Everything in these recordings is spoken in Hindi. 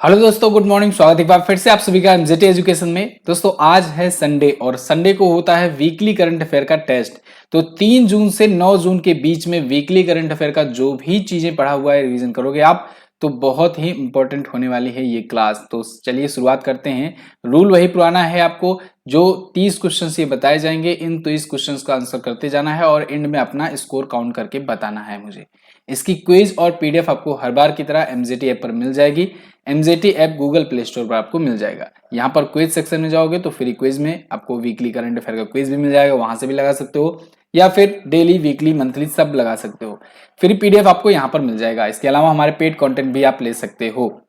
हेलो दोस्तों, गुड मॉर्निंग। स्वागत है एक बार फिर से आप सभी का एमजेटी एजुकेशन में। दोस्तों आज है संडे और संडे को होता है वीकली करंट अफेयर का टेस्ट। तो 3 जून से 9 जून के बीच में वीकली करंट अफेयर का जो भी चीजें पढ़ा हुआ है रिवीजन करोगे आप तो बहुत ही इंपॉर्टेंट होने वाली है ये क्लास। तो चलिए शुरुआत करते हैं। रूल वही पुराना है, आपको जो 30 क्वेश्चन ये बताए जाएंगे, इन 30 क्वेश्चन का आंसर करते जाना है और एंड में अपना स्कोर काउंट करके बताना है मुझे। इसकी क्विज और पीडीएफ आपको हर बार की तरह एमजेटी ऐप पर मिल जाएगी। MJT app Google play store पर आपको मिल जाएगा। यहाँ पर क्विज सेक्शन में जाओगे तो फ्री क्विज में आपको वीकली करंट अफेयर का क्विज भी मिल जाएगा, वहां से भी लगा सकते हो या फिर डेली वीकली मंथली सब लगा सकते हो। फ्री पीडीएफ आपको यहाँ पर मिल जाएगा। इसके अलावा हमारे पेड कंटेंट भी आप ले सकते हो।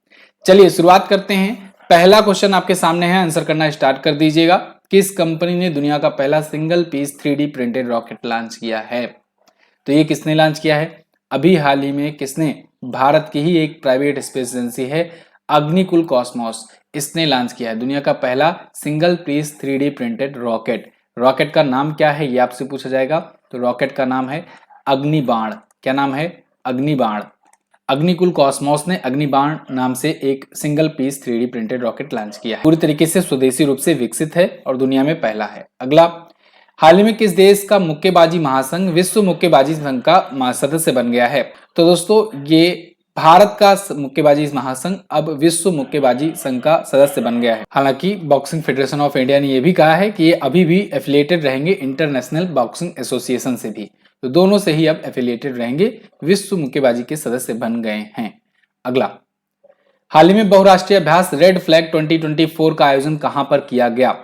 चलिए शुरुआत करते हैं। पहला क्वेश्चन आपके सामने है, आंसर करना स्टार्ट कर दीजिएगा। किस कंपनी ने दुनिया का पहला single piece 3D printed rocket launch किया है? तो ये किसने लॉन्च किया है? अभी हाल ही में किसने? भारत की ही एक प्राइवेट स्पेस एजेंसी है अग्निकुल कॉस्मोस, इसने लॉन्च किया है दुनिया का पहला single piece 3D printed rocket. Rocket का नाम क्या है ये आपसे पूछा जाएगा। तो रॉकेट का नाम है अग्निबाण। क्या नाम है? अग्निबाण। अग्निकुल कॉस्मोस ने अग्निबाण नाम से एक single piece 3D printed rocket launch किया है। पूरी तरीके से स्वदेशी रूप से विकसित है और दुनिया में पहला है। अगला, हाल ही में किस देश का मुक्केबाजी महासंघ विश्व मुक्केबाजी संघ का सदस्य बन गया है? तो दोस्तों ये भारत का मुक्केबाजी महासंघ अब विश्व मुक्केबाजी संघ का सदस्य बन गया है। हालांकि बॉक्सिंग फेडरेशन ऑफ इंडिया ने यह भी कहा है कि ये अभी भी एफिलिएटेड रहेंगे इंटरनेशनल बॉक्सिंग एसोसिएशन से भी। तो दोनों से ही अब एफिलिएटेड रहेंगे, विश्व मुक्केबाजी के सदस्य बन गए हैं। अगला, हाल ही में बहुराष्ट्रीय अभ्यास रेड फ्लैग 2024 का आयोजन कहां पर किया गया?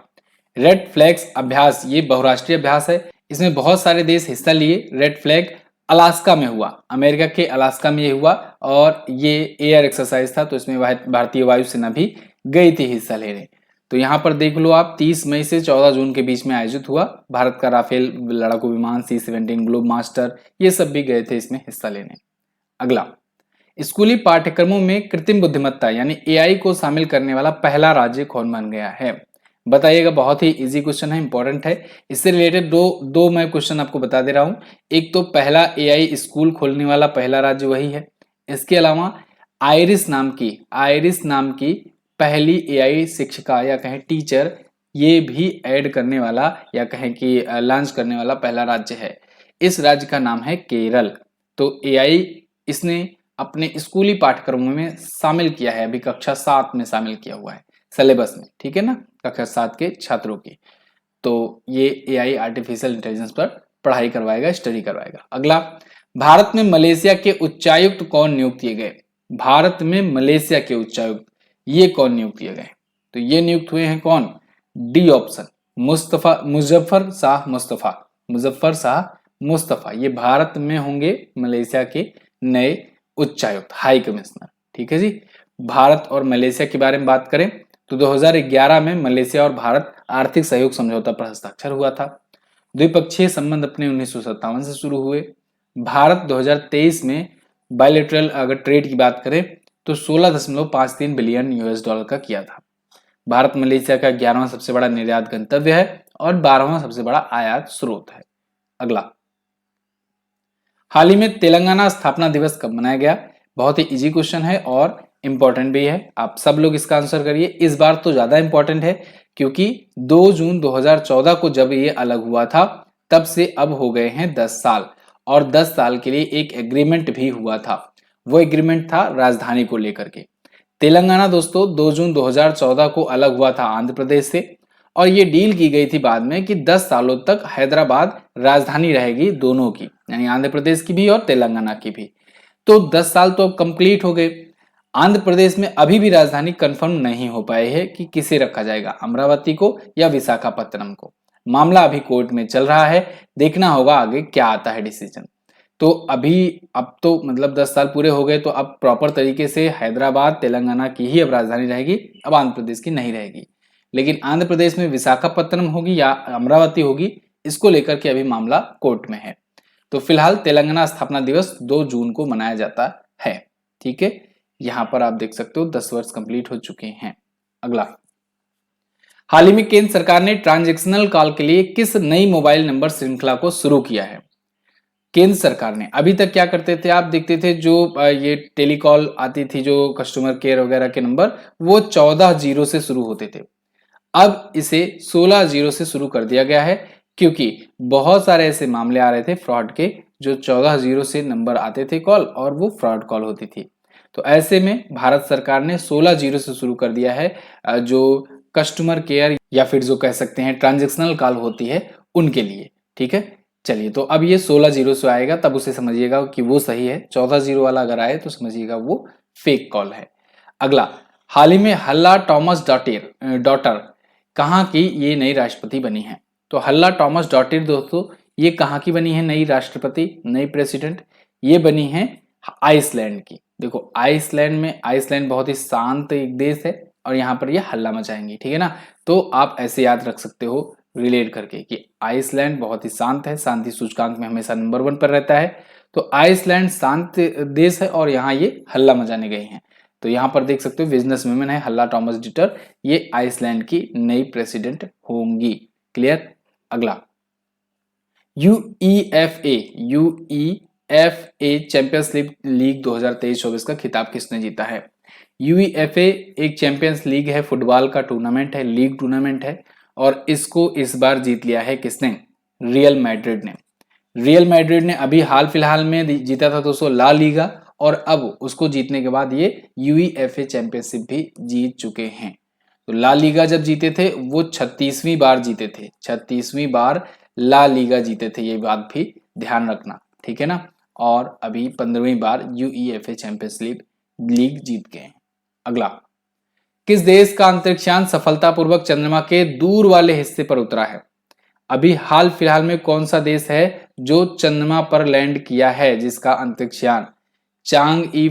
रेड फ्लैग्स अभ्यास ये बहुराष्ट्रीय अभ्यास है, इसमें बहुत सारे देश हिस्सा लिए। रेड फ्लैग अलास्का में हुआ, अमेरिका के अलास्का में ये हुआ और ये एयर एक्सरसाइज था, तो इसमें भारतीय वायुसेना भी गई थी हिस्सा लेने। तो यहाँ पर देख लो आप, 30 मई से 14 जून के बीच में आयोजित हुआ। भारत का राफेल लड़ाकू विमान C-17 ग्लोब मास्टर ये सब भी गए थे इसमें हिस्सा लेने। अगला, स्कूली पाठ्यक्रमों में कृत्रिम बुद्धिमत्ता यानी एआई को शामिल करने वाला पहला राज्य कौन बन गया है? बताइएगा। बहुत ही इजी क्वेश्चन है, इंपॉर्टेंट है। इससे रिलेटेड दो मैं क्वेश्चन आपको बता दे रहा हूं। एक तो पहला एआई स्कूल खोलने वाला पहला राज्य वही है। इसके अलावा आइरिस नाम की पहली एआई शिक्षिका या कहें टीचर ये भी ऐड करने वाला या कहें कि लॉन्च करने वाला पहला राज्य है। इस राज्य का नाम है केरल। तो एआई इसने अपने स्कूली पाठ्यक्रमों में शामिल किया है, अभी कक्षा 7 में शामिल किया हुआ है सिलेबस में, ठीक है ना, कक्षा 7 के छात्रों की। तो ये एआई आर्टिफिशियल इंटेलिजेंस पर पढ़ाई करवाएगा, स्टडी करवाएगा। अगला, भारत में मलेशिया के उच्चायुक्त कौन नियुक्त किए गए? भारत में मलेशिया के उच्चायुक्त ये कौन नियुक्त किए गए? तो ये नियुक्त हुए हैं कौन? डी ऑप्शन, मुजफ्फर शाह मुस्तफा ये भारत में होंगे मलेशिया के नए उच्चायुक्त, हाई कमिश्नर। ठीक है जी। भारत और मलेशिया के बारे में बात करें तो 2011 में मलेशिया और भारत आर्थिक सहयोग समझौता पर हस्ताक्षर हुआ था। द्विपक्षीय संबंध अपने 1957 से शुरू हुए। भारत 2023 में बायलैटरल अगर ट्रेड की बात करें तो 16.53 बिलियन यूएस डॉलर का किया था। भारत मलेशिया का 11वां सबसे बड़ा निर्यात गंतव्य है और 12वां सबसे बड़ा आयात स्रोत है। अगला, हाल ही में तेलंगाना स्थापना दिवस कब मनाया गया? बहुत ही इजी क्वेश्चन है और इंपॉर्टेंट भी है, आप सब लोग इसका आंसर करिए। इस बार तो ज्यादा इंपॉर्टेंट है क्योंकि 2 जून 2014 को जब ये अलग हुआ था तब से अब हो गए हैं 10 साल और 10 साल के लिए एक एग्रीमेंट भी हुआ था। वो एग्रीमेंट था राजधानी को लेकर के। तेलंगाना दोस्तों 2 जून 2014 को अलग हुआ था आंध्र प्रदेश से और ये डील की गई थी बाद में कि 10 सालों तक हैदराबाद राजधानी रहेगी दोनों की, यानी आंध्र प्रदेश की भी और तेलंगाना की भी। तो 10 साल तो अब कंप्लीट हो गए। आंध्र प्रदेश में अभी भी राजधानी कंफर्म नहीं हो पाए है कि किसे रखा जाएगा, अमरावती को या विशाखापत्तनम को। मामला अभी कोर्ट में चल रहा है, देखना होगा आगे क्या आता है डिसीजन। तो अब तो मतलब 10 साल पूरे हो गए तो अब प्रॉपर तरीके से हैदराबाद तेलंगाना की ही अब राजधानी रहेगी, अब आंध्र प्रदेश की नहीं रहेगी। लेकिन आंध्र प्रदेश में विशाखापत्तनम होगी या अमरावती होगी, इसको लेकर के अभी मामला कोर्ट में है। तो फिलहाल तेलंगाना स्थापना दिवस 2 जून को मनाया जाता है। ठीक है, यहां पर आप देख सकते हो 10 वर्ष कंप्लीट हो चुके हैं। अगला, हाल ही में केंद्र सरकार ने ट्रांजैक्शनल कॉल के लिए किस नई मोबाइल नंबर श्रृंखला को शुरू किया है? केंद्र सरकार ने अभी तक क्या करते थे, आप देखते थे जो ये टेलीकॉल आती थी, जो कस्टमर केयर वगैरह के नंबर, वो 14 जीरो से शुरू होते थे। अब इसे 16 जीरो से शुरू कर दिया गया है, क्योंकि बहुत सारे ऐसे मामले आ रहे थे फ्रॉड के, जो 14 जीरो से नंबर आते थे कॉल और वो फ्रॉड कॉल होती थी। तो ऐसे में भारत सरकार ने 16 जीरो से शुरू कर दिया है, जो कस्टमर केयर या फिर जो कह सकते हैं ट्रांजेक्शनल कॉल होती है उनके लिए। ठीक है, चलिए, तो अब ये 16 जीरो से आएगा तब उसे समझिएगा कि वो सही है, 14 जीरो वाला अगर आए तो समझिएगा वो फेक कॉल है। अगला, हाल ही में हल्ला टॉमस डॉटर कहाँ की ये नई राष्ट्रपति बनी है? तो हल्ला टॉमस डॉटर दोस्तों, ये कहाँ की बनी है नई राष्ट्रपति, नई प्रेसिडेंट? ये बनी है आइसलैंड की। देखो, आइसलैंड बहुत ही शांत एक देश है और यहाँ पर ये हल्ला मचाएंगी। ठीक है ना, तो आप ऐसे याद रख सकते हो रिलेट करके कि आइसलैंड बहुत ही शांत है, शांति सूचकांक में हमेशा नंबर 1 पर रहता है। तो आइसलैंड शांत देश है और यहाँ ये हल्ला मचाने गए हैं। तो यहाँ पर देख सकते हो बिजनेस वुमेन है हल्ला टॉमस डिटर, ये आइसलैंड की नई प्रेसिडेंट होंगी। क्लियर? अगला, यूईएफए चैंपियंस लीग 2023-24 का खिताब किसने जीता है? यूईएफए एक चैंपियंस लीग है, फुटबॉल का टूर्नामेंट है, लीग टूर्नामेंट है, और इसको इस बार जीत लिया है किसने? रियल मैड्रिड ने। रियल मैड्रिड ने अभी हाल फिलहाल में जीता था दोस्तों ला लीगा, और अब उसको जीतने के बाद ये यूईएफए चैंपियनशिप भी जीत चुके हैं। तो ला लीगा जब जीते थे वो 36वीं बार जीते थे, 36वीं बार ला लीगा जीते थे, ये बात भी ध्यान रखना। ठीक है ना, और अभी 15वीं बार यूईएफए चैंपियंस लीग जीत गए हैं। अगला, किस देश का अंतरिक्षयान सफलतापूर्वक चंद्रमा के दूर वाले हिस्से पर उतरा है? अभी हाल फिलहाल में कौन सा देश है जो चंद्रमा पर लैंड किया है, जिसका अंतरिक्षयान चांग ई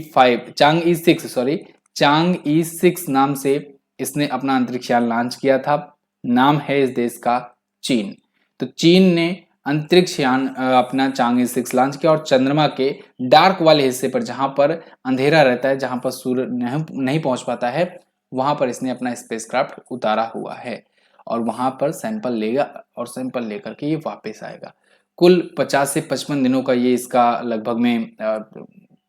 6 नाम से इसने अपना अंतरिक्षयान लॉन्च किया था। नाम है इस देश का चीन। तो चीन ने अंतरिक्षयान अपना चांग ई 6 लॉन्च किया और चंद्रमा के डार्क वाले हिस्से पर, जहां पर अंधेरा रहता है, जहां पर सूर्य नहीं पहुंच पाता है, वहां पर इसने अपना स्पेसक्राफ्ट उतारा हुआ है और वहां पर सैंपल लेगा और सैंपल लेकर के ये वापस आएगा। कुल 50 से 55 दिनों का ये इसका लगभग में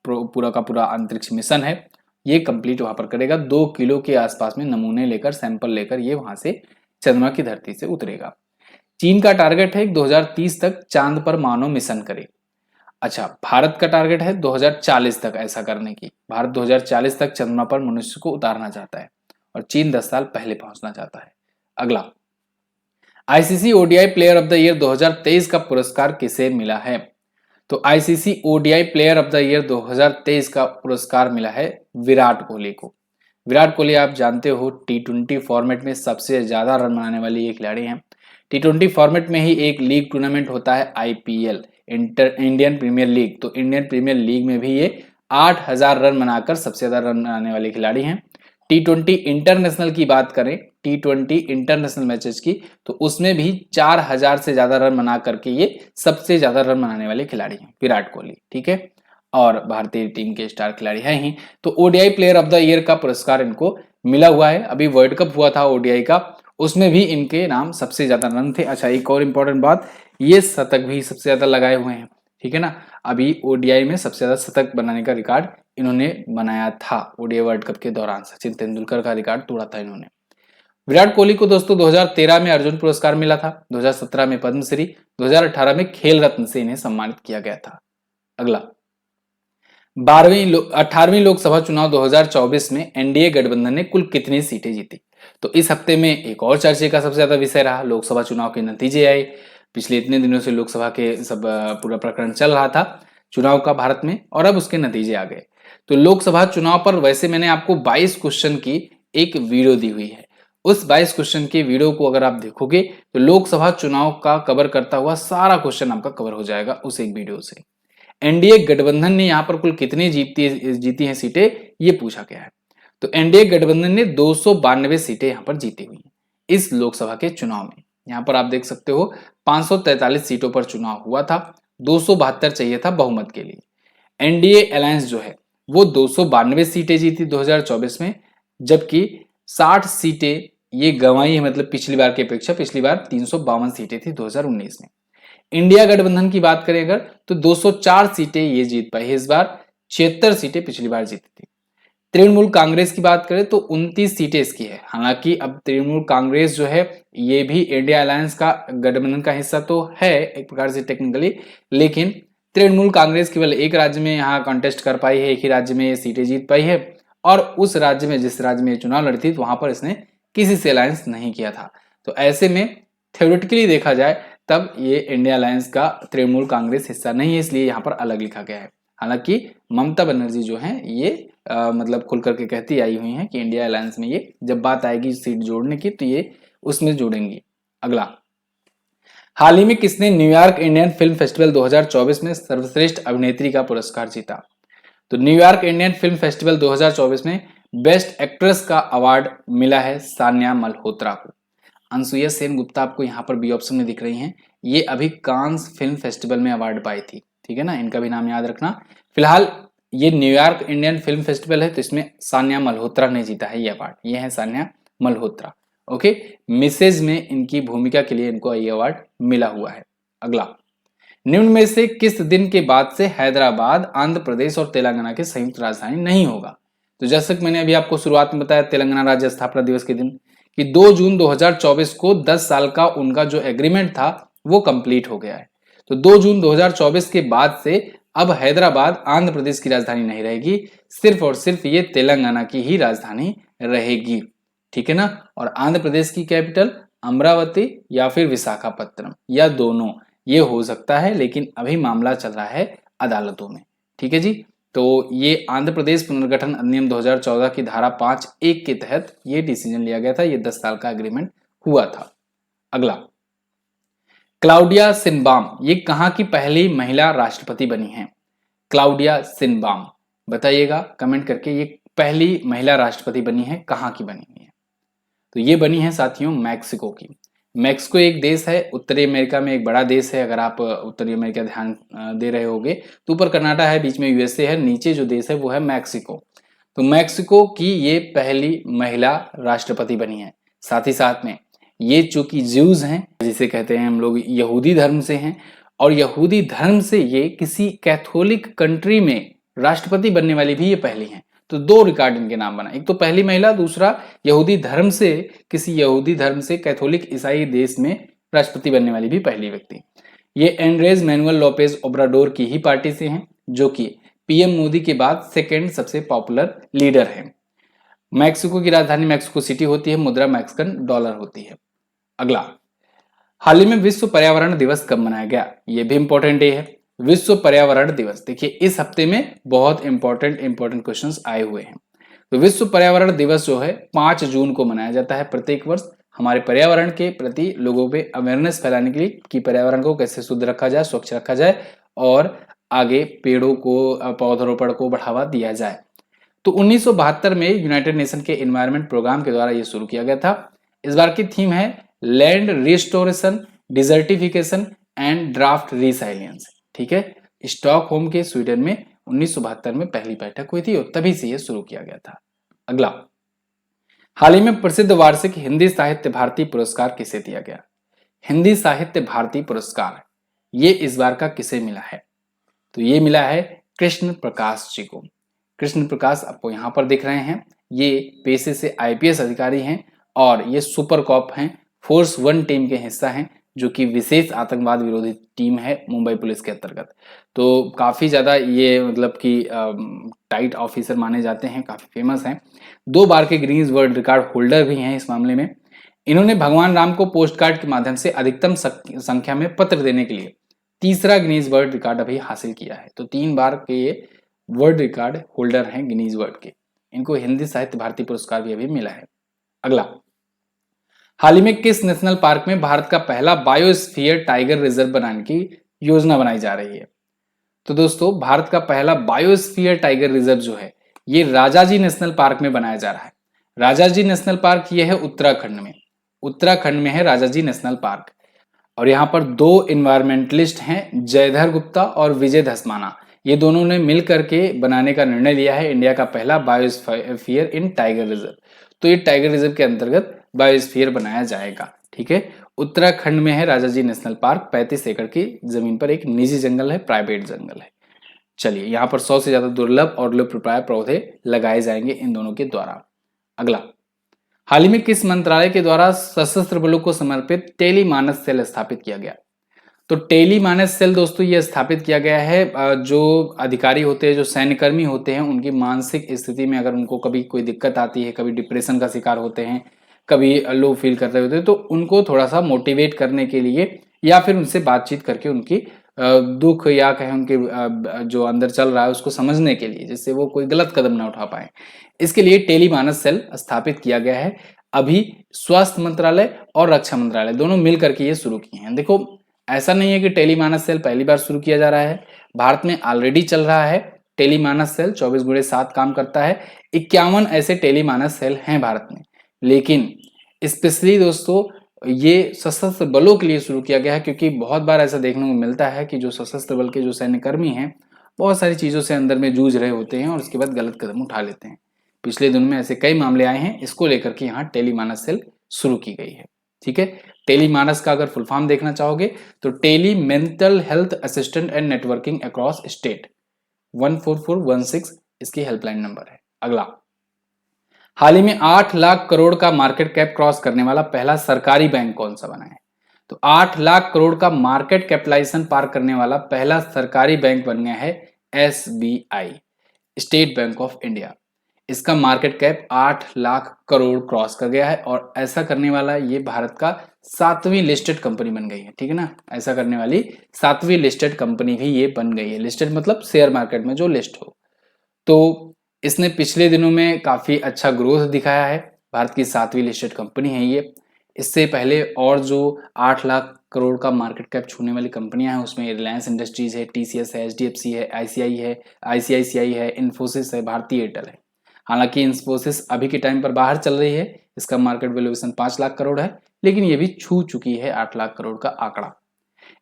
पूरा का पूरा अंतरिक्ष मिशन है। ये कंप्लीट वहां पर करेगा। 2 किलो के आसपास में नमूने लेकर, सैंपल लेकर ये वहां से चंद्रमा की धरती से उतरेगा। चीन का टारगेट है 2030 तक चांद पर मानव मिशन करे। अच्छा, भारत का टारगेट है 2040 तक ऐसा करने की। भारत 2040 तक चंद्रमा पर मनुष्य को उतारना चाहता है और चीन 10 साल पहले पहुंचना चाहता है। अगला, ICC ODI player of the year 2023 का पुरस्कार किसे मिला है? तो ICC ODI player of the year 2023 का पुरस्कार मिला है विराट कोहली को। विराट कोहली आप जानते हो T20 फॉर्मेट में सबसे ज्यादा रन बनाने वाली ये खिलाड़ी हैं। T20 फॉर्मेट में ही एक लीग टूर्नामेंट होता है आईपीएल, इंडियन प्रीमियर लीग। तो इंडियन प्रीमियर लीग में भी ये 8000 रन बनाकर सबसे ज्यादा रन बनाने वाले खिलाड़ी हैं। T20 इंटरनेशनल की बात करें, T20 इंटरनेशनल मैचेस की, तो उसमें भी 4000 से ज्यादा रन बना करके ये सबसे ज्यादा रन बनाने वाले खिलाड़ी हैं विराट कोहली। ठीक है, और भारतीय टीम के स्टार खिलाड़ी हैं ही। तो ODI player of the year का पुरस्कार इनको मिला हुआ है। अभी वर्ल्ड कप हुआ था ओडीआई का, उसमें भी इनके नाम सबसे ज्यादा रन थे। अच्छा, एक और इम्पोर्टेंट बात, ये शतक भी सबसे ज्यादा लगाए हुए हैं। ठीक है ना, अभी ओडीआई में सबसे ज्यादा शतक बनाने का रिकॉर्ड इन्होंने बनाया था ओडीआई वर्ल्ड कप के दौरान। सचिन तेंदुलकर का रिकॉर्ड तोड़ा था इन्होंने। विराट कोहली को दोस्तों 2013 में अर्जुन पुरस्कार मिला था, 2017 में पद्मश्री, 2018 में खेल रत्न से इन्हें सम्मानित किया गया था। अगला, 18वीं लोकसभा चुनाव 2024 में एनडीए गठबंधन ने कुल कितनी सीटें जीती? तो इस हफ्ते में एक और चर्चे का सबसे ज्यादा विषय रहा, लोकसभा चुनाव के नतीजे आए। पिछले इतने दिनों से लोकसभा के सब पूरा प्रकरण चल रहा था चुनाव का भारत में, और अब उसके नतीजे आ गए। तो लोकसभा चुनाव पर वैसे मैंने आपको 22 क्वेश्चन की एक वीडियो दी हुई है। उस 22 क्वेश्चन के वीडियो को अगर आप देखोगे तो लोकसभा चुनाव का कवर करता हुआ सारा क्वेश्चन आपका कवर हो जाएगा उस एक वीडियो से। एनडीए गठबंधन ने यहाँ पर कुल कितनी जीती हैं सीटें, ये पूछा गया है। तो एनडीए गठबंधन ने 292 सीटें यहाँ पर जीती हुई हैं इस लोकसभा के चुनाव में। यहाँ पर आप देख सकते हो 543 सीटों पर चुनाव हुआ था, 272 चाहिए था बहुमत के लिए। एनडीए अलायंस जो है वो 292 सीटें जीती 2024 में, जबकि 60 सीटें ये गंवाई है, मतलब पिछली बार की अपेक्षा। पिछली बार 352 सीटें थी 2019 में। इंडिया गठबंधन की बात करें अगर तो 204 सीटें ये जीत पाई है इस बार, 76 सीटें पिछली बार जीती थी। तृणमूल कांग्रेस की बात करें तो 29 सीटें इसकी है। हालांकि अब तृणमूल कांग्रेस जो है ये भी इंडिया अलायंस का गठबंधन का हिस्सा तो है एक प्रकार से टेक्निकली, लेकिन तृणमूल कांग्रेस केवल एक राज्य में यहाँ कॉन्टेस्ट कर पाई है, एक ही राज्य में ये सीटें जीत पाई है, और उस राज्य में जिस राज्य में चुनाव लड़ी थी तो वहां पर इसने किसी से अलायंस नहीं किया था। तो ऐसे में थ्योरेटिकली देखा जाए तब ये इंडिया अलायंस का तृणमूल कांग्रेस हिस्सा नहीं है, इसलिए यहाँ पर अलग लिखा गया है। हालांकि ममता बनर्जी जो है ये मतलब खुल करके कहती आई हुई हैं कि इंडिया अलायंस में ये जब बात आएगी सीट जोड़ने की तो ये उसमें जोड़ेंगी। अगला, हाल ही में किसने न्यूयॉर्क इंडियन फिल्म फेस्टिवल 2024 में सर्वश्रेष्ठ अभिनेत्री का पुरस्कार जीता? तो न्यूयॉर्क इंडियन फिल्म फेस्टिवल 2024 में बेस्ट एक्ट्रेस का अवार्ड मिला है सान्या मल्होत्रा को। अनसुईया सेन गुप्ता आपको यहाँ पर बी ऑप्शन में दिख रही हैं, ये अभी कांस फिल्म फेस्टिवल में अवार्ड पाई थी, ठीक है ना, इनका भी नाम याद रखना। फिलहाल ये न्यूयॉर्क इंडियन फिल्म फेस्टिवल है तो इसमें सान्या मल्होत्रा ने जीता है ये अवार्ड, ये है सान्या मल्होत्रा। ओके, मिसेज में इनकी भूमिका के लिए इनको ये अवार्ड मिला हुआ है। अगला, निम्न में से किस दिन के बाद से हैदराबाद आंध्र प्रदेश और तेलंगाना की संयुक्त राजधानी नहीं होगा? तो जैसे कि मैंने अभी आपको शुरुआत में बताया तेलंगाना राज्य स्थापना दिवस के दिन कि 2 जून 2024 को 10 साल का उनका जो एग्रीमेंट था वो कंप्लीट हो गया है। तो 2 जून 2024 के बाद से अब हैदराबाद आंध्र प्रदेश की राजधानी नहीं रहेगी, सिर्फ और सिर्फ ये तेलंगाना की ही राजधानी रहेगी, ठीक है ना। और आंध्र प्रदेश की कैपिटल अमरावती या फिर विशाखापट्टनम या दोनों ये हो सकता है, लेकिन अभी मामला चल रहा है अदालतों में, ठीक है जी। तो ये आंध्र प्रदेश पुनर्गठन अधिनियम 2014 की धारा 5(1) के तहत ये डिसीजन लिया गया था, ये 10 साल का एग्रीमेंट हुआ था। अगला, क्लाउडिया शिनबाम ये कहां की पहली महिला राष्ट्रपति बनी है? क्लाउडिया शिनबाम बताइएगा कमेंट करके, ये पहली महिला राष्ट्रपति बनी है कहां की बनी हुई है? तो ये बनी है साथियों मैक्सिको की। मैक्सिको एक देश है, उत्तरी अमेरिका में एक बड़ा देश है। अगर आप उत्तरी अमेरिका ध्यान दे रहे होगे तो ऊपर कनाडा है, बीच में यूएसए है, नीचे जो देश है वो है मैक्सिको। तो मैक्सिको की ये पहली महिला राष्ट्रपति बनी है। साथ ही साथ में ये चूंकि ज्यूज हैं, जिसे कहते हैं हम लोग, यहूदी धर्म से हैं, और यहूदी धर्म से ये किसी कैथोलिक कंट्री में राष्ट्रपति बनने वाली भी ये पहली हैं। तो 2 रिकॉर्ड इनके नाम बना, एक तो पहली महिला, दूसरा यहूदी धर्म से, किसी यहूदी धर्म से कैथोलिक ईसाई देश में राष्ट्रपति बनने वाली भी पहली व्यक्ति। ये एंड्रेज मैनुअल लोपेज ओब्राडोर की ही पार्टी से हैं, जो कि पीएम मोदी के बाद सेकेंड सबसे पॉपुलर लीडर है। मैक्सिको की राजधानी मैक्सिको सिटी होती है, मुद्रा मैक्सिकन डॉलर होती है। अगला, हाल ही में विश्व पर्यावरण दिवस कब मनाया गया? ये भी इंपॉर्टेंट डे है, विश्व पर्यावरण दिवस। देखिए इस हफ्ते में बहुत इंपॉर्टेंट क्वेश्चंस आए हुए हैं। तो विश्व पर्यावरण दिवस जो है 5 जून को मनाया जाता है प्रत्येक वर्ष, हमारे पर्यावरण के प्रति लोगों में अवेयरनेस फैलाने के लिए कि पर्यावरण को कैसे शुद्ध रखा जाए, स्वच्छ रखा जाए और आगे पेड़ों को, पौधरोपण को बढ़ावा दिया जाए। तो 1972 में यूनाइटेड नेशन के एनवायरनमेंट प्रोग्राम के द्वारा ये शुरू किया गया था। इस बार की थीम है land restoration, desertification and drought resilience, ठीक है। स्टॉकहोम के स्वीडन में 1972 में पहली बैठक हुई थी और तभी से यह शुरू किया गया था। अगला, हाल ही में प्रसिद्ध वार्षिक हिंदी साहित्य भारती पुरस्कार किसे दिया गया? हिंदी साहित्य भारती पुरस्कार ये इस बार का किसे मिला है? तो ये मिला है कृष्ण प्रकाश जी को। कृष्ण प्रकाश आपको यहाँ पर दिख रहे हैं, ये पेशे से आईपीएस अधिकारी हैं और ये सुपर कॉप हैं, फोर्स 1 टीम के हिस्सा हैं, जो कि विशेष आतंकवाद विरोधी टीम है मुंबई पुलिस के अंतर्गत। तो काफी ज्यादा ये मतलब कि टाइट ऑफिसर माने जाते हैं, काफी फेमस हैं। 2 बार के गिनीज वर्ल्ड रिकॉर्ड होल्डर भी हैं इस मामले में। इन्होंने भगवान राम को पोस्ट कार्ड के माध्यम से अधिकतम संख्या में पत्र देने के लिए 3रा गिनीज वर्ल्ड रिकॉर्ड अभी हासिल किया है। तो 3 बार के ये वर्ल्ड रिकॉर्ड होल्डर हैं गिनीज वर्ल्ड के। इनको हिंदी साहित्य भारती पुरस्कार भी अभी मिला है। अगला, हाल ही में किस नेशनल पार्क में भारत का पहला बायोस्फीयर टाइगर रिजर्व बनाने की योजना बनाई जा रही है? तो दोस्तों भारत का पहला बायोस्फीयर टाइगर रिजर्व जो है ये राजाजी नेशनल पार्क में बनाया जा रहा है। राजाजी नेशनल पार्क ये है उत्तराखंड में, उत्तराखंड में है राजाजी नेशनल पार्क। और यहाँ पर 2 इन्वायरमेंटलिस्ट हैं, जयधर गुप्ता और विजय धस्माना, ये दोनों ने मिल करके बनाने का निर्णय लिया है इंडिया का पहला बायोस्फीयर इन टाइगर रिजर्व। तो ये टाइगर रिजर्व के अंतर्गत बायोस्फीयर बनाया जाएगा, ठीक है। उत्तराखंड में है राजाजी नेशनल पार्क, 35 एकड़ की जमीन पर एक निजी जंगल है, प्राइवेट जंगल है। चलिए, यहाँ पर 100 से ज्यादा दुर्लभ और लुप्तप्राय पौधे लगाए जाएंगे इन दोनों के द्वारा। अगला, हाल ही में किस मंत्रालय के द्वारा सशस्त्र बलों को समर्पित टेलीमानस सेल स्थापित किया गया? तो टेलीमानस सेल दोस्तों ये स्थापित किया गया है जो अधिकारी होते हैं, जो सैन्यकर्मी होते हैं, उनकी मानसिक स्थिति में अगर उनको कभी कोई दिक्कत आती है, कभी डिप्रेशन का शिकार होते हैं, कभी लो फील कर रहे होते हैं, तो उनको थोड़ा सा मोटिवेट करने के लिए या फिर उनसे बातचीत करके उनकी दुख या कहें उनके जो अंदर चल रहा है उसको समझने के लिए, जिससे वो कोई गलत कदम ना उठा पाए, इसके लिए टेलीमानस सेल स्थापित किया गया है। अभी स्वास्थ्य मंत्रालय और रक्षा मंत्रालय दोनों मिल करके ये शुरू किए हैं। देखो, ऐसा नहीं है कि टेलीमानस सेल पहली बार शुरू किया जा रहा है, भारत में ऑलरेडी चल रहा है। टेलीमानस सेल 24/7 काम करता है। 51 ऐसे टेलीमानस सेल हैं भारत में, लेकिन स्पेशली दोस्तों ये सशस्त्र बलों के लिए शुरू किया गया है, क्योंकि बहुत बार ऐसा देखने को मिलता है कि जो सशस्त्र बल के जो सैन्यकर्मी हैं बहुत सारी चीजों से अंदर में जूझ रहे होते हैं और उसके बाद गलत कदम उठा लेते हैं। पिछले दिनों में ऐसे कई मामले आए हैं, इसको लेकर के यहाँ टेलीमानस सेल शुरू की गई है। ठीक है, टेलीमानस का अगर फुल फॉर्म देखना चाहोगे तो tele mental health assistant and networking across state, 14416 इसकी हेल्पलाइन नंबर है। अगला, हाल ही में 8 लाख करोड़ का मार्केट कैप क्रॉस करने वाला पहला सरकारी बैंक कौन सा बना है? तो 8 लाख करोड़ का मार्केट कैपिटलाइजेशन पार करने वाला पहला सरकारी बैंक बन गया है SBI, state bank of India. इसका market cap 8 lakh crore cross कर गया है और ऐसा करने वाला ये भारत का 7वीं लिस्टेड कंपनी बन गई है। ठीक है ना, ऐसा करने वाली 7वीं लिस्टेड कंपनी भी ये बन गई है। लिस्टेड मतलब शेयर मार्केट में जो लिस्ट हो। तो इसने पिछले दिनों में काफी अच्छा ग्रोथ दिखाया है, भारत की 7वीं लिस्टेड कंपनी है ये। इससे पहले और जो 8 लाख करोड़ का मार्केट कैप छूने वाली कंपनियां हैं उसमें रिलायंस इंडस्ट्रीज है, TCS है, HDFC है, ICICI है, इन्फोसिस है, भारती एयरटेल है। हालांकि इन्फोसिस अभी के टाइम पर बाहर चल रही है, इसका मार्केट वैल्यूएशन 5 लाख करोड़ है, लेकिन ये भी छू चुकी है 8 लाख करोड़ का आंकड़ा।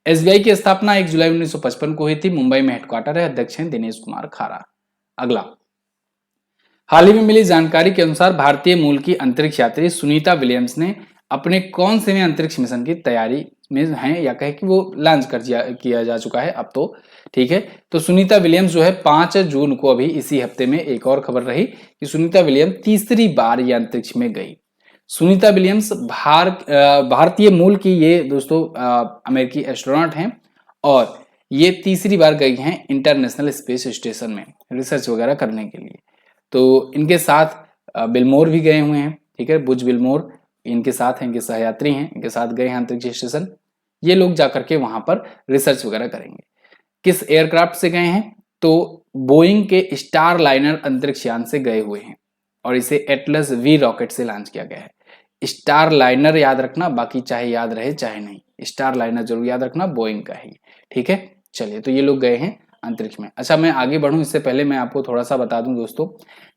SBI की स्थापना 1 जुलाई 1955 को हुई थी, मुंबई में हेडक्वार्टर है, अध्यक्ष हैं दिनेश कुमार खारा। अगला, हाल ही में मिली जानकारी के अनुसार भारतीय मूल की अंतरिक्ष यात्री सुनीता विलियम्स ने अपने कौन से अंतरिक्ष मिशन की तैयारी में हैं, या कहे कि वो लॉन्च किया जा चुका है अब तो। ठीक है, तो सुनीता विलियम्स जो है 5 जून को, अभी इसी हफ्ते में एक और खबर रही कि सुनीता विलियम्स तीसरी बार ये अंतरिक्ष में गई। सुनीता विलियम्स भारतीय मूल की ये दोस्तों अमेरिकी एस्ट्रोनॉट हैं और ये तीसरी बार गई हैं इंटरनेशनल स्पेस स्टेशन में रिसर्च वगैरह करने के लिए। तो इनके साथ बिलमोर भी गए हुए हैं। ठीक है, बुज बिलमोर इनके साथ हैं, इनके सहयात्री हैं, इनके साथ गए हैं अंतरिक्ष स्टेशन। ये लोग जाकर के वहां पर रिसर्च वगैरह करेंगे। किस एयरक्राफ्ट से गए हैं? तो बोइंग के स्टार लाइनर अंतरिक्ष यान से गए हुए हैं और इसे एटलस V रॉकेट से लॉन्च किया गया है। स्टार लाइनर याद रखना, बाकी चाहे याद रहे चाहे नहीं, स्टार लाइनर जरूर याद रखना, बोइंग का है। ठीक है, चलिए, तो ये लोग गए हैं अंतरिक्ष में। अच्छा, मैं आगे बढ़ूं इससे पहले मैं आपको थोड़ा सा बता दूं दोस्तों,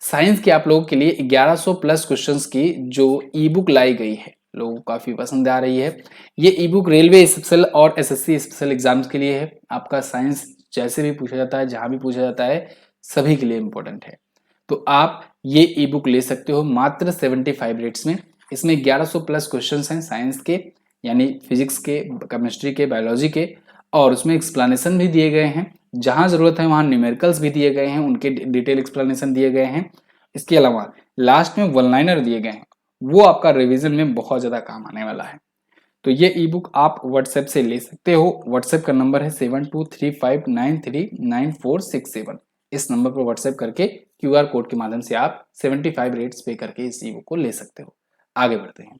साइंस के आप लोगों के लिए 1100 प्लस क्वेश्चंस की जो ई बुक लाई गई है, लोगों को काफी पसंद आ रही है। ये ई बुक रेलवे स्पेशल और SSC स्पेशल एग्जाम्स के लिए है। आपका साइंस जैसे भी पूछा जाता है, जहां भी पूछा जाता है, सभी के लिए इंपॉर्टेंट है। तो आप ये ई बुक ले सकते हो मात्र 75 रेट्स में। इसमें 1100 प्लस क्वेश्चन हैं साइंस के, यानी फिजिक्स के, केमिस्ट्री के, बायोलॉजी के, और उसमें एक्सप्लेनेशन भी दिए गए हैं। जहां जरूरत है वहां न्यूमेरिकल्स भी दिए गए हैं, उनके डिटेल एक्सप्लेनेशन दिए गए हैं। इसके अलावा लास्ट में वन लाइनर दिए गए हैं, वो आपका रिवीजन में बहुत ज्यादा काम आने वाला है। तो ये ई बुक आप व्हाट्सएप से ले सकते हो। व्हाट्सएप का नंबर है 7235939467। इस नंबर पर व्हाट्सएप करके QR कोड के माध्यम से आप 75 रेट्स पे करके इस ई बुक को ले सकते हो। आगे बढ़ते हैं।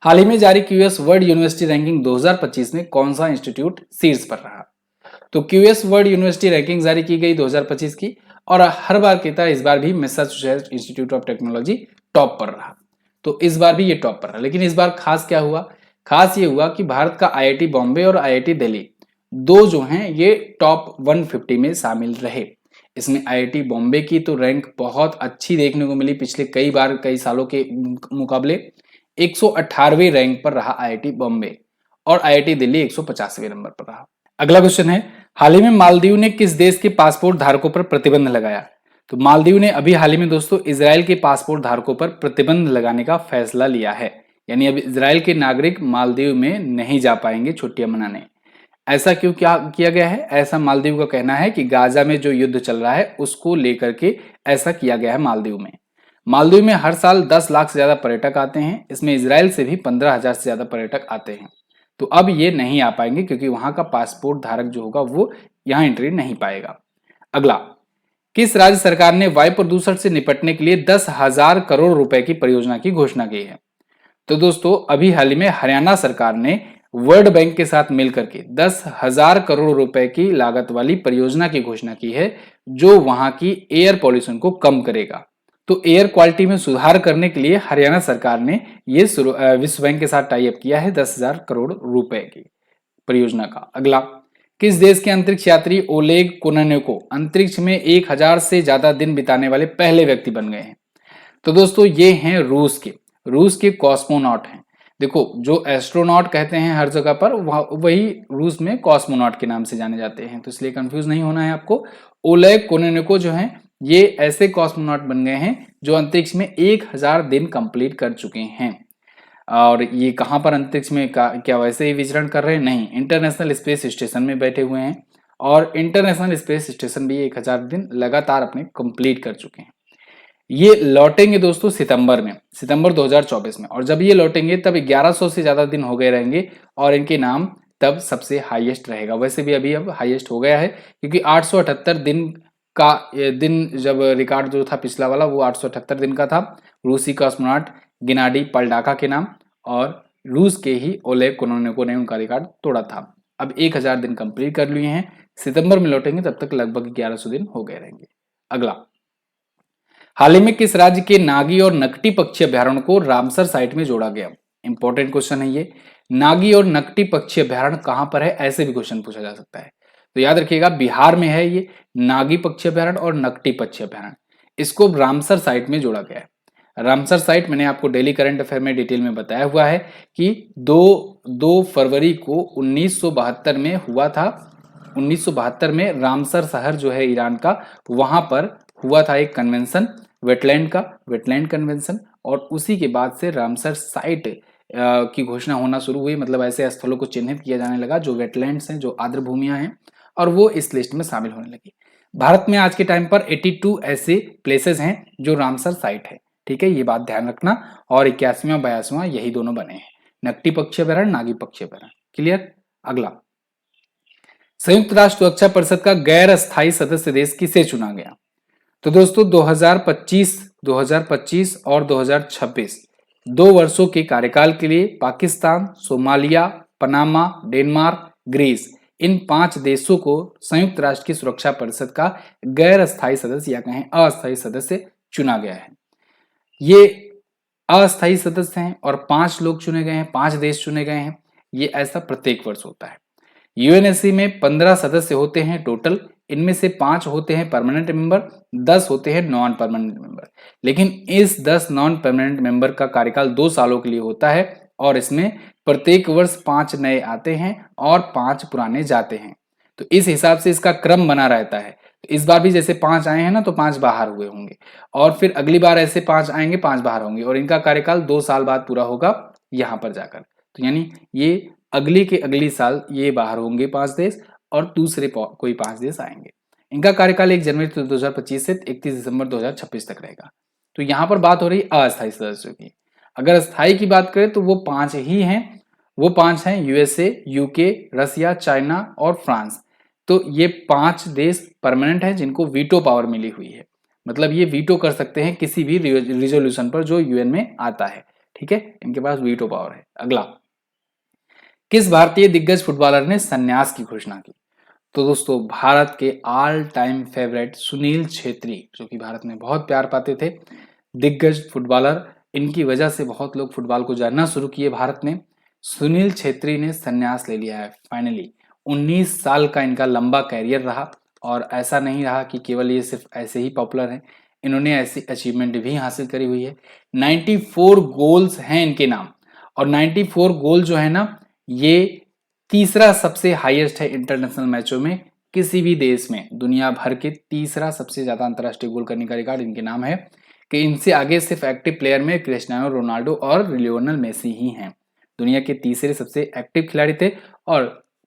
हाल ही में जारी QS वर्ल्ड यूनिवर्सिटी रैंकिंग 2025 में कौन सा इंस्टीट्यूट शीर्ष पर रहा? तो QS वर्ल्ड यूनिवर्सिटी रैंकिंग जारी की गई 2025 की, और हर बार की तरह इस बार भी Massachusetts institute of technology top पर रहा। तो इस बार भी ये टॉप पर रहा, लेकिन इस बार खास क्या हुआ? खास ये हुआ कि भारत का IIT बॉम्बे और IIT दिल्ली दो जो हैं ये टॉप 150 में शामिल रहे। इसमें IIT बॉम्बे की तो रैंक बहुत अच्छी देखने को मिली, पिछले कई सालों के मुकाबले 118वें रैंक पर रहा IIT बॉम्बे, और IIT दिल्ली 150वें नंबर पर रहा। अगला क्वेश्चन है, हाल ही में मालदीव ने किस देश के पासपोर्ट धारकों पर प्रतिबंध लगाया? तो मालदीव ने अभी हाल ही में दोस्तों इजराइल के पासपोर्ट धारकों पर प्रतिबंध लगाने का फैसला लिया है। यानी अब इजराइल के नागरिक मालदीव में नहीं जा पाएंगे छुट्टियां मनाने। ऐसा क्यों क्या किया गया है? ऐसा मालदीव का कहना है कि गाजा में जो युद्ध चल रहा है उसको लेकर के ऐसा किया गया है मालदीव में। मालदीव में हर साल 10 लाख से ज्यादा पर्यटक आते हैं, इसमें इजराइल से भी 15,000 से ज्यादा पर्यटक आते हैं। तो अब ये नहीं आ पाएंगे क्योंकि वहां का पासपोर्ट धारक जो होगा वो यहाँ एंट्री नहीं पाएगा। अगला, किस राज्य सरकार ने वायु प्रदूषण से निपटने के लिए 10,000 करोड़ रुपए की परियोजना की घोषणा की है? तो दोस्तों अभी हाल ही में हरियाणा सरकार ने वर्ल्ड बैंक के साथ मिलकर के 10,000 करोड़ रुपए की लागत वाली परियोजना की घोषणा की है, जो वहां की एयर पॉल्यूशन को कम करेगा। तो एयर क्वालिटी में सुधार करने के लिए हरियाणा सरकार ने ये विश्व बैंक के साथ टाई अप किया है 10,000 करोड़ रुपए की परियोजना का। अगला, किस देश के अंतरिक्ष यात्री ओलेग कोनोन्को अंतरिक्ष में 1,000 से ज्यादा दिन बिताने वाले पहले व्यक्ति बन गए हैं? तो दोस्तों ये हैं रूस के कॉस्मोनॉट हैं। देखो, जो एस्ट्रोनॉट कहते हैं हर जगह पर, वही रूस में कॉस्मोनॉट के नाम से जाने जाते हैं, तो इसलिए कंफ्यूज नहीं होना है आपको। ओलेग कोनोन्को जो हैं ये ऐसे कॉस्मोनॉट बन गए हैं जो अंतरिक्ष में 1,000 दिन कंप्लीट कर चुके हैं। और ये कहाँ पर अंतरिक्ष में क्या वैसे ही विचरण कर रहे हैं? नहीं, इंटरनेशनल स्पेस स्टेशन में बैठे हुए हैं और इंटरनेशनल स्पेस स्टेशन भी 1,000 दिन लगातार अपने कंप्लीट कर चुके हैं। ये लौटेंगे दोस्तों सितंबर 2024 में, और जब ये लौटेंगे तब 1100 से ज्यादा दिन हो गए रहेंगे और इनके नाम तब सबसे हाईएस्ट रहेगा। वैसे भी अभी अब हाईएस्ट हो गया है क्योंकि 878 दिन का दिन, जब रिकॉर्ड जो था पिछला वाला वो 878 दिन का था, रूसी कॉस्मोनॉट गेनाडी पलडाका के नाम, और रूस के ही ओलेग कोनोन्को ने उनका रिकॉर्ड तोड़ा था। अब 1,000 दिन कंप्लीट कर लिए हैं, सितंबर में लौटेंगे तब तक लगभग 1100 दिन हो गए रहेंगे। अगला, हाल ही में किस राज्य के नागी और नकटी पक्षी अभ्यारण्य को रामसर साइट में जोड़ा गया? इंपॉर्टेंट क्वेश्चन है ये। नागी और नकटी पक्षी अभ्यारण्य कहां पर है, ऐसे भी क्वेश्चन पूछा जा सकता है। तो याद रखिएगा, बिहार में है ये नागी पक्षी अभ्यारण्य और नकटी पक्षी अभ्यारण्य, इसको रामसर साइट में जोड़ा गया है। रामसर साइट मैंने आपको डेली करंट अफेयर में डिटेल में बताया हुआ है कि 2 फरवरी को 1972 में हुआ था। 1972 में रामसर शहर जो है ईरान का, वहां पर हुआ था एक कन्वेंशन वेटलैंड कन्वेंशन, और उसी के बाद से रामसर साइट की घोषणा होना शुरू हुई। मतलब ऐसे स्थलों को चिन्हित किया जाने लगा जो वेटलैंड्स हैं, जो आर्द्र भूमियां हैं, और वो इस लिस्ट में शामिल होने लगी। भारत में आज के टाइम पर 82 ऐसे प्लेसेस हैं जो रामसर साइट है। ठीक है, ये बात ध्यान रखना। और 81वां 82वां यही दोनों बने हैं, नकटी पक्षी अभ्यारण्य, नागी पक्षी अभ्यारण्य। क्लियर? अगला, संयुक्त राष्ट्र सुरक्षा परिषद का गैर अस्थायी सदस्य देश किसे चुना गया? तो दोस्तों 2025 और 2026 2 वर्षों के कार्यकाल के लिए Pakistan, Somalia, Panama, Denmark, Greece, इन 5 देशों को संयुक्त राष्ट्र की सुरक्षा परिषद का गैर अस्थायी सदस्य या कहें अस्थायी सदस्य चुना गया है। ये अस्थायी सदस्य हैं और 5 लोग चुने गए हैं, 5 देश चुने गए हैं। ये ऐसा प्रत्येक वर्ष होता है। यूएनएससी में 15 सदस्य होते हैं टोटल, इनमें से 5 होते हैं परमानेंट मेंबर, 10 होते हैं नॉन परमानेंट मेंबर। लेकिन इस 10 नॉन परमानेंट मेंबर का कार्यकाल 2 सालों के लिए होता है और इसमें प्रत्येक वर्ष 5 नए आते हैं और 5 पुराने जाते हैं। तो इस हिसाब से इसका क्रम बना रहता है। तो इस बार भी जैसे 5 आए हैं ना, तो 5 बाहर हुए होंगे, और फिर अगली बार ऐसे 5 आएंगे, 5 बाहर होंगे, और इनका कार्यकाल 2 साल बाद पूरा होगा यहां पर जाकर। तो यानी ये अगली के अगली साल ये बाहर होंगे 5 देश और दूसरे कोई 5 देश आएंगे। इनका कार्यकाल 1 जनवरी 2025 से 31 दिसंबर 2026 तक रहेगा। तो यहाँ पर बात हो रही अस्थायी सदस्यों की। अगर स्थायी की बात करें तो वो 5 ही हैं। वो 5 हैं यूएसए, यूके, रसिया, चाइना और फ्रांस। तो ये 5 देश परमानेंट हैं जिनको वीटो पावर मिली हुई है। मतलब ये वीटो कर सकते हैं किसी भी रिजोल्यूशन पर जो यूएन में आता है। ठीक है, इनके पास वीटो पावर है। अगला, किस भारतीय दिग्गज फुटबॉलर ने संन्यास की घोषणा की? तो दोस्तों भारत के all time favourite Sunil Chhetri, जो कि भारत में बहुत प्यार पाते थे, दिग्गज फुटबॉलर, इनकी वजह से बहुत लोग फुटबॉल को जानना शुरू किए भारत में। सुनील छेत्री ने संन्यास ले लिया है फाइनली। 19 साल का इनका लंबा कैरियर रहा, और ऐसा नहीं रहा कि केवल ये सिर्फ ऐसे ही पॉपुलर हैं, इन्होंने ऐसी अचीवमेंट भी हासिल करी हुई है। 94 गोल्स हैं इनके नाम, और 94 गोल जो है ना, ये तीसरा सबसे हाईएस्ट है इंटरनेशनल मैचों में किसी भी देश में। दुनिया भर के तीसरा सबसे ज्यादा अंतरराष्ट्रीय गोल करने का रिकॉर्ड इनके नाम है। कि इनसे आगे सिर्फ एक्टिव प्लेयर में क्रिस्टियानो रोनाल्डो और लियोनेल मेसी ही हैं। दुनिया के तीसरे सबसे एक्टिव खिलाड़ी थे और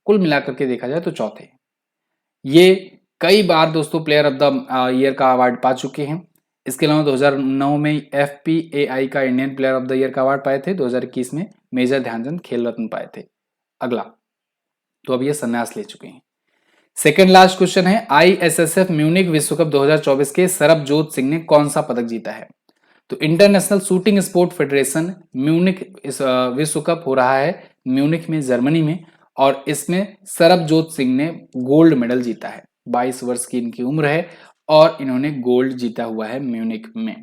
कुल मिलाकर के देखा जाए तो चौथे। ये कई बार दोस्तों प्लेयर ऑफ द ईयर का अवार्ड पा चुके हैं। इसके अलावा 2009 में FPAI का Indian player of the year का अवार्ड पाए थे। 2021 में मेजर ध्यानचंद खेल रत्न पाए थे। अगला, तो अब ये संन्यास ले चुके हैं। सेकंड लास्ट क्वेश्चन है, ISSF म्यूनिक विश्व कप 2024 के सरबजोत सिंह ने कौन सा पदक जीता है? तो international shooting sport federation Munich इस विश्व कप हो रहा है म्यूनिक में, जर्मनी में, और इसमें सरबजोत सिंह ने गोल्ड मेडल जीता है। 22 वर्ष की इनकी उम्र है और इन्होंने गोल्ड जीता हुआ है म्यूनिक में।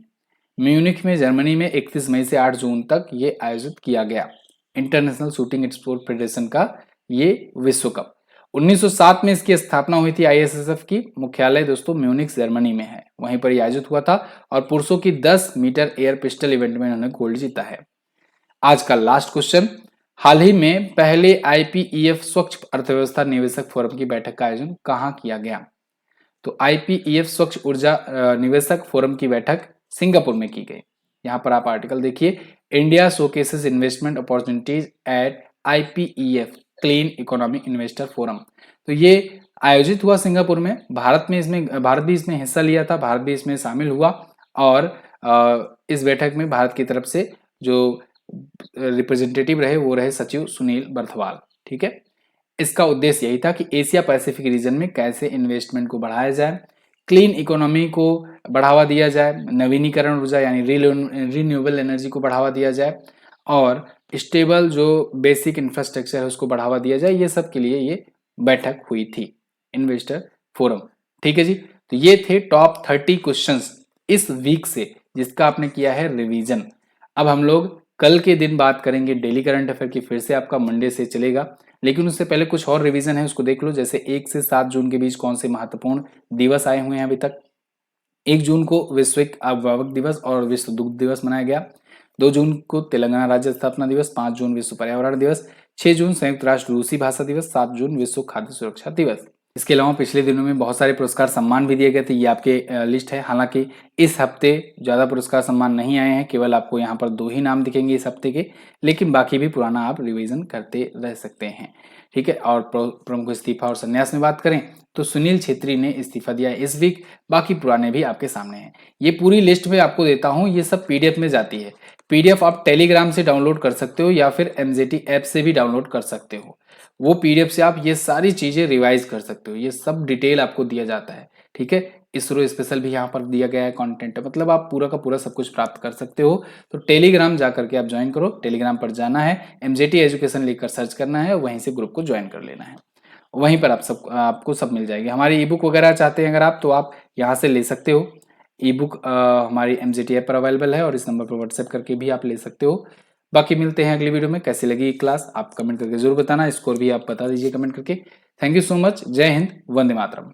म्यूनिक में जर्मनी में 31 मई से 8 जून तक ये आयोजित किया गया, इंटरनेशनल शूटिंग स्पोर्ट फेडरेशन का ये विश्व कप। 1907 में इसकी स्थापना हुई थी। ISSF की मुख्यालय दोस्तों म्यूनिक जर्मनी में है, वहीं पर यह आयोजित हुआ था और पुरुषों की 10 मीटर एयर पिस्टल इवेंट में इन्होंने गोल्ड जीता है। आज का लास्ट क्वेश्चन, हाल ही में पहले IPEF स्वच्छ अर्थव्यवस्था निवेशक फोरम की बैठक का आयोजन कहाँ किया गया? तो IPEF स्वच्छ ऊर्जा निवेशक फोरम की बैठक सिंगापुर में की गई। यहाँ पर आप आर्टिकल देखिए, India showcases investment opportunities at IPEF clean economic investor forum. तो ये आयोजित हुआ सिंगापुर में। भारत भी इसमें हिस्सा लिया था, भारत भी इसमें शामिल हुआ और इस बैठक में भारत की तरफ से जो रिप्रेजेंटेटिव रहे वो रहे सचिव सुनील बर्थवाल। ठीक है, इसका उद्देश्य यही था कि एशिया पैसिफिक रीजन में कैसे इन्वेस्टमेंट को बढ़ाया जाए, क्लीन इकोनॉमी को बढ़ावा दिया जाए, नवीनीकरण ऊर्जा यानी रिन्यूएबल एनर्जी को बढ़ावा दिया जाए और स्टेबल जो बेसिक इंफ्रास्ट्रक्चर है उसको बढ़ावा दिया जाए। ये सब के लिए ये बैठक हुई थी, इन्वेस्टर फोरम। ठीक है जी, तो ये थे टॉप 30 क्वेश्चंस इस वीक से जिसका आपने किया है रिवीजन। अब हम लोग कल के दिन बात करेंगे डेली करंट अफेयर की, फिर से आपका मंडे से चलेगा, लेकिन उससे पहले कुछ और रिवीजन है उसको देख लो। जैसे 1 से 7 जून के बीच कौन से महत्वपूर्ण दिवस आए हुए हैं अभी तक। 1 जून को वैश्विक अभिभावक दिवस और विश्व दुग्ध दिवस मनाया गया। 2 जून को तेलंगाना राज्य स्थापना दिवस, 5 जून विश्व पर्यावरण दिवस, 6 जून संयुक्त राष्ट्र रूसी भाषा दिवस, 7 जून विश्व खाद्य सुरक्षा दिवस। इसके अलावा पिछले दिनों में बहुत सारे पुरस्कार सम्मान भी दिए गए थे, ये आपके लिस्ट है। हालांकि इस हफ्ते ज्यादा पुरस्कार सम्मान नहीं आए हैं, केवल आपको यहाँ पर 2 ही नाम दिखेंगे इस हफ्ते के, लेकिन बाकी भी पुराना आप रिवीजन करते रह सकते हैं। ठीक है, और प्रमुख इस्तीफा और संन्यास में बात करें तो सुनील छेत्री ने इस्तीफा दिया इस वीक, बाकी पुराने भी आपके सामने हैं। ये पूरी लिस्ट में आपको देता हूं, ये सब PDF में जाती है। PDF आप टेलीग्राम से डाउनलोड कर सकते हो या फिर MZT ऐप से भी डाउनलोड कर सकते हो। वो PDF से आप ये सारी चीजें रिवाइज कर सकते हो, ये सब डिटेल आपको दिया जाता है। ठीक है, इसरो स्पेशल भी यहाँ पर दिया गया है कंटेंट, मतलब आप पूरा का पूरा सब कुछ प्राप्त कर सकते हो। तो टेलीग्राम जाकर के आप ज्वाइन करो, टेलीग्राम पर जाना है, MZT एजुकेशन लिखकर सर्च करना है, वहीं से ग्रुप को ज्वाइन कर लेना है। वहीं पर आपको सब मिल जाएगी। हमारी ई बुक वगैरह चाहते हैं अगर आप, तो आप यहाँ से ले सकते हो। ई बुक हमारी MZT ऐप पर अवेलेबल है और इस नंबर पर व्हाट्सएप करके भी आप ले सकते हो। बाकी मिलते हैं अगली वीडियो में। कैसी लगी क्लास आप कमेंट करके जरूर बताना, स्कोर भी आप बता दीजिए कमेंट करके। थैंक यू सो मच, जय हिंद, वंदे मातरम।